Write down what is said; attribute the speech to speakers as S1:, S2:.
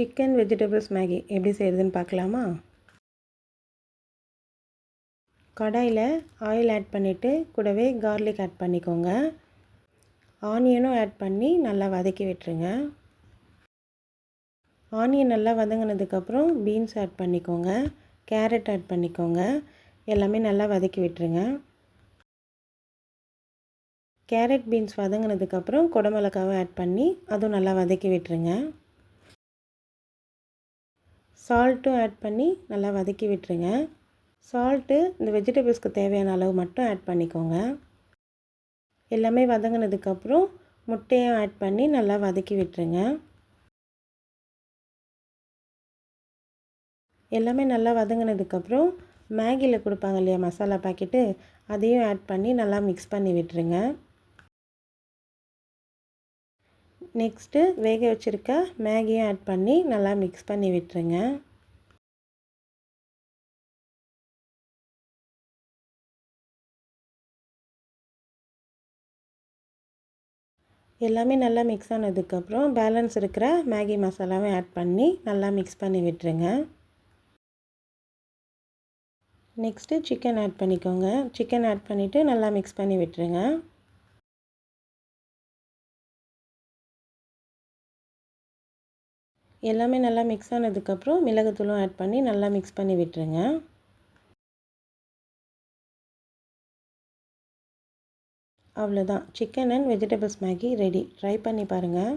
S1: Chicken vegetables Maggi எப்படி செய்கிறதுன்னு பார்க்கலாமா? கடாயில் ஆயில் ஆட் பண்ணிவிட்டு கூடவே கார்லிக் ஆட் பண்ணிக்கோங்க. ஆனியனும் ஆட் பண்ணி நல்லா வதக்கி விட்டுருங்க. ஆனியன் நல்லா வதங்கினதுக்கப்புறம் பீன்ஸ் ஆட் பண்ணிக்கோங்க, கேரட் ஆட் பண்ணிக்கோங்க. எல்லாமே நல்லா வதக்கி விட்டுருங்க. கேரட் பீன்ஸ் வதங்கினதுக்கப்புறம் குடமிளகாவை ஆட் பண்ணி அதுவும் நல்லா வதக்கி விட்டுருங்க. சால்ட்டும் ஆட் பண்ணி நல்லா வதக்கி விட்டுருங்க. சால்ட்டு இந்த வெஜிடபிள்ஸ்க்கு தேவையான அளவு மட்டும் ஆட் பண்ணிக்கோங்க. எல்லாமே வதங்கினதுக்கப்புறம் முட்டையும் ஆட் பண்ணி நல்லா வதக்கி விட்டுருங்க. எல்லாமே நல்லா வதங்கினதுக்கப்புறம் மேகியில் கொடுப்பாங்க இல்லையா மசாலா பாக்கெட்டு, அதையும் ஆட் பண்ணி நல்லா மிக்ஸ் பண்ணி விட்டுருங்க. நெக்ஸ்ட்டு வேக வச்சுருக்க மேகியும் ஆட் பண்ணி நல்லா மிக்ஸ் பண்ணி விட்டுருங்க. எல்லாமே நல்லா மிக்ஸ் ஆனதுக்கப்புறம் பேலன்ஸ் இருக்கிற மேகி மசாலாவும் ஆட் பண்ணி நல்லா மிக்ஸ் பண்ணி விட்டுருங்க. நெக்ஸ்ட்டு சிக்கன் ஆட் பண்ணிக்கோங்க. சிக்கன் ஆட் பண்ணிவிட்டு நல்லா மிக்ஸ் பண்ணி விட்டுருங்க. எல்லாமே நல்லா மிக்ஸ் ஆனதுக்கப்புறம் மிளகுத்தூளும் ஆட் பண்ணி நல்லா மிக்ஸ் பண்ணி விட்டுருங்க. அவ்வளோதான், chicken and vegetables Maggi ready. Try பண்ணி பாருங்கள்.